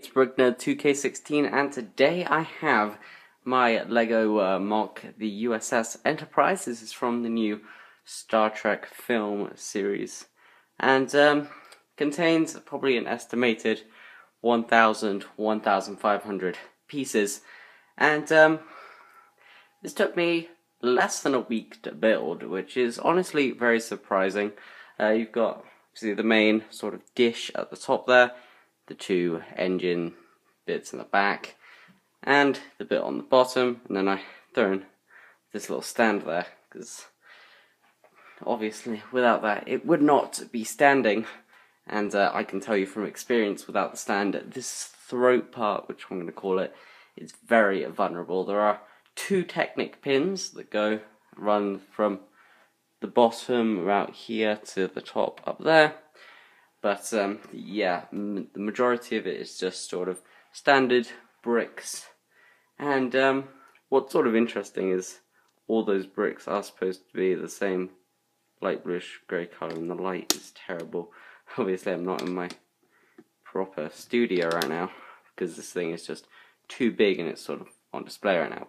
It's Brickner 2K16, and today I have my Lego MOC, the USS Enterprise. This is from the new Star Trek film series, and contains probably an estimated 1,500 pieces. And this took me less than a week to build, which is honestly very surprising. You've got obviously the main sort of dish at the top there, the two engine bits in the back, and the bit on the bottom, and then I throw in this little stand there, because obviously without that it would not be standing, and I can tell you from experience, without the stand, this throat part, which I'm going to call it, is very vulnerable. There are two Technic pins that run from the bottom about here to the top up there. But yeah, the majority of it is just sort of standard bricks. And what's sort of interesting is all those bricks are supposed to be the same light bluish grey colour, and the light is terrible. Obviously I'm not in my proper studio right now, because this thing is just too big and it's sort of on display right now.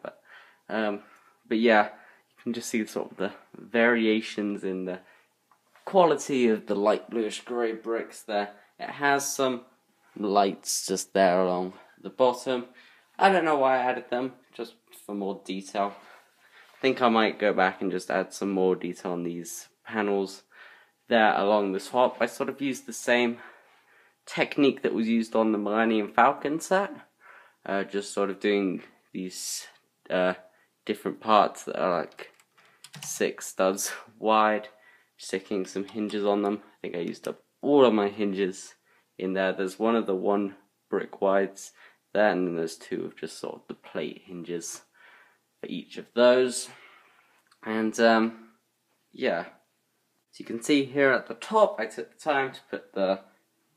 But yeah, you can just see sort of the variations in the quality of the light bluish grey bricks there. It has some lights just there along the bottom. I don't know why I added them, just for more detail. I think I might go back and just add some more detail on these panels there along the top. I sort of used the same technique that was used on the Millennium Falcon set, just sort of doing these different parts that are like 6 studs wide, sticking some hinges on them. I think I used up all of my hinges in there. There's one of the 1 brick wides there, and then there's 2 of just sort of the plate hinges for each of those. And yeah, as you can see here at the top, I took the time to put the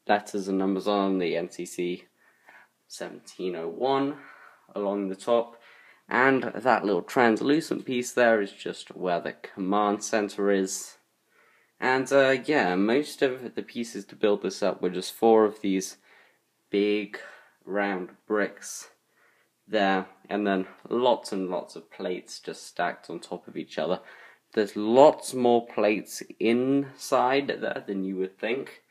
letters and numbers on, the NCC 1701 along the top. And that little translucent piece there is just where the command center is. And yeah, most of the pieces to build this up were just 4 of these big round bricks there, and then lots and lots of plates just stacked on top of each other. There's lots more plates inside there than you would think.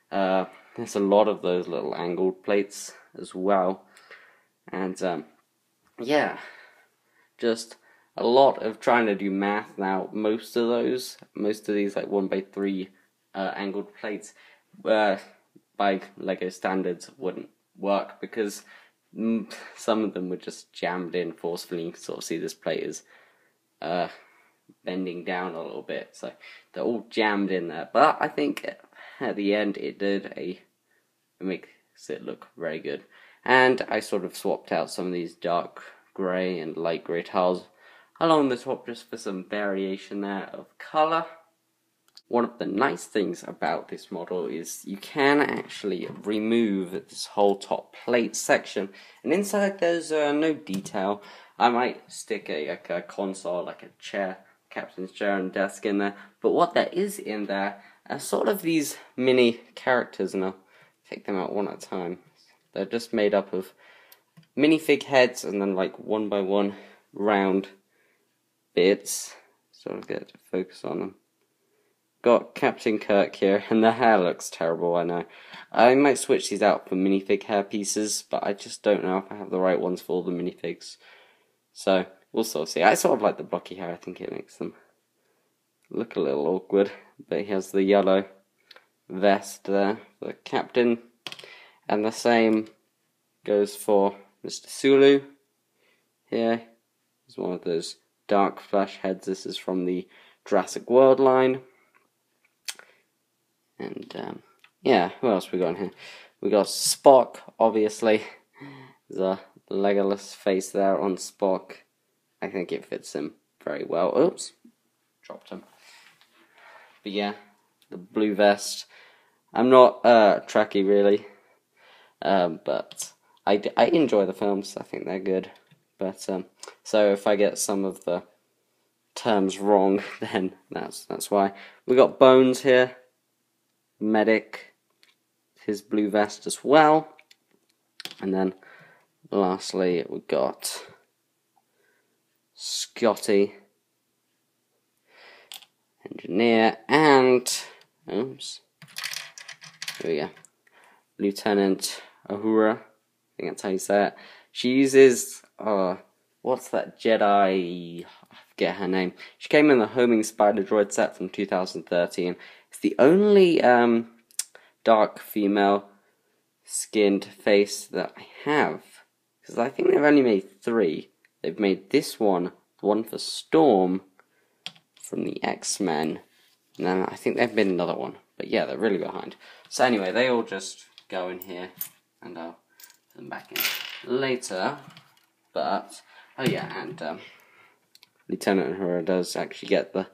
There's a lot of those little angled plates as well. And yeah, just a lot of trying to do math now. Most of these like 1x3 angled plates by Lego standards wouldn't work, because some of them were just jammed in forcefully. You can sort of see this plate is bending down a little bit, so they're all jammed in there. But I think at the end it makes it look very good. And I sort of swapped out some of these dark grey and light grey tiles along the top just for some variation there of colour. One of the nice things about this model is you can actually remove this whole top plate section, and inside there's no detail. I might stick a console, like a chair, captain's chair and desk in there, but what there is in there are sort of these mini characters, and I'll take them out one at a time. They're just made up of minifig heads and then like 1x1 round bits. Sort of get to focus on them. Got Captain Kirk here, and the hair looks terrible, I know. I might switch these out for minifig hair pieces, but I just don't know if I have the right ones for all the minifigs. So, we'll sort of see. I sort of like the blocky hair. I think it makes them look a little awkward. But he has the yellow vest there for the captain, and the same goes for Mr. Sulu. Here is one of those dark flash heads. This is from the Jurassic World line. And yeah, what else we got in here? We got Spock, obviously. There's a Legolas face there on Spock. I think it fits him very well. Oops, dropped him. But yeah, the blue vest. I'm not Trekkie really, but I enjoy the films. I think they're good. But so if I get some of the terms wrong, then that's why. We got Bones here. Medic, his blue vest as well. And then lastly we've got Scotty, engineer, and oops, here we go, Lieutenant Uhura, I think that's how you say it. She uses what's that Jedi? I forget her name. She came in the Homing Spider Droid set from 2013. It's the only dark female skinned face that I have, because I think they've only made 3. They've made this one, the one for Storm from the X-Men, and then I think they've made another one. But yeah, they're really behind. So anyway, they all just go in here, and I'll put them back in later. But oh yeah, and Lieutenant Uhura does actually get the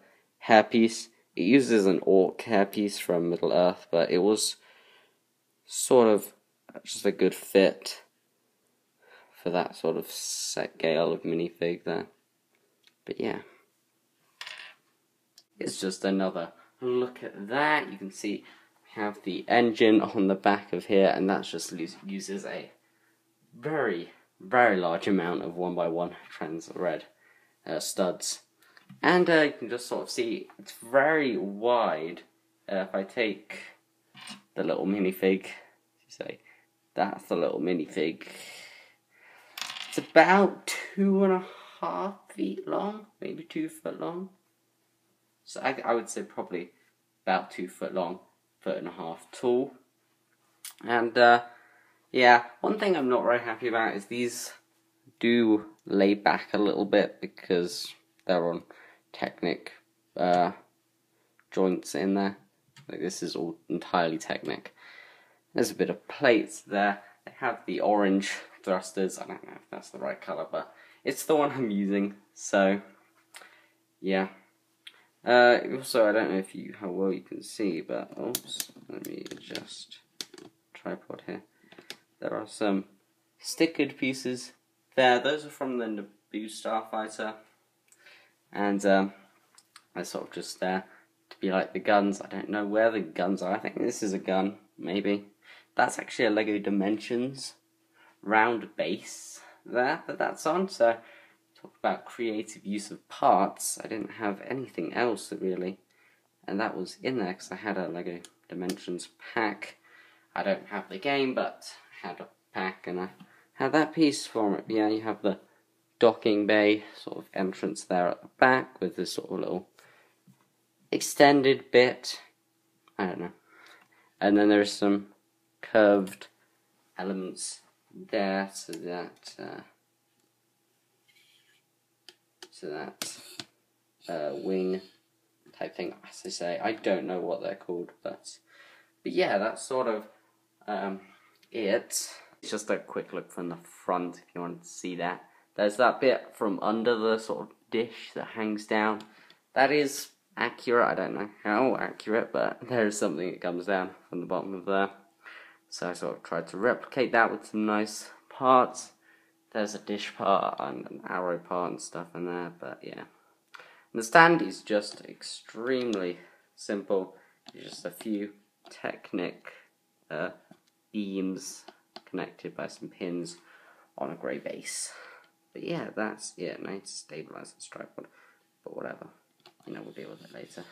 hairpiece. It uses an orc hairpiece from Middle Earth, but it was sort of just a good fit for that sort of set scale of minifig there. But yeah, it's just another look at that. You can see we have the engine on the back of here, and that just uses a very large amount of 1x1 trans red studs. And you can just sort of see it's very wide. If I take the little minifig, say that's the little minifig, it's about 2.5 feet long, maybe 2 foot long. So I would say probably about 2 foot long, 1.5 foot tall. And yeah, one thing I'm not very happy about is these do lay back a little bit because they're on Technic joints in there. Like, this is all entirely Technic. There's a bit of plates there. They have the orange thrusters. I don't know if that's the right colour, but it's the one I'm using. So yeah. Also, I don't know how well you can see, but oops, let me adjust tripod here. There are some stickered pieces there. Those are from the Naboo Starfighter, and I sort of just there to be like the guns. I don't know where the guns are. I think this is a gun, maybe. That's actually a Lego Dimensions round base there that that's on. So talk about creative use of parts. I didn't have anything else really, and that was in there because I had a Lego Dimensions pack. I don't have the game, but I had a pack and I had that piece for it. Yeah, you have the docking bay sort of entrance there at the back with this sort of little extended bit. I don't know. And then there's some curved elements there so that wing type thing, as I say. I don't know what they're called, but yeah, that's sort of it. It's just a quick look from the front if you want to see that. There's that bit from under the sort of dish that hangs down. That is accurate. I don't know how accurate, but there's something that comes down from the bottom of there. So I sort of tried to replicate that with some nice parts. There's a dish part and an arrow part and stuff in there, but yeah. And the stand is just extremely simple. It's just a few Technic beams connected by some pins on a grey base. But yeah, that's it. I need to stabilise this tripod, but whatever. You know, we'll deal with it later.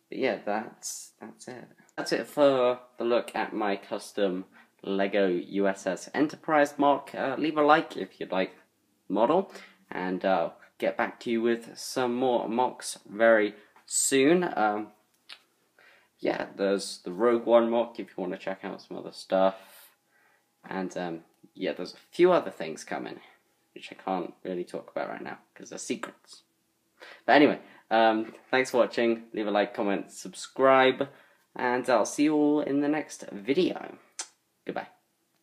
But yeah, that's it. That's it for the look at my custom Lego USS Enterprise MOC. Leave a like if you'd like the model, and I'll get back to you with some more MOCs very soon. Yeah, there's the Rogue One MOC if you want to check out some other stuff. And yeah, there's a few other things coming, which I can't really talk about right now because they're secrets. But anyway, thanks for watching. Leave a like, comment, subscribe, and I'll see you all in the next video. Goodbye.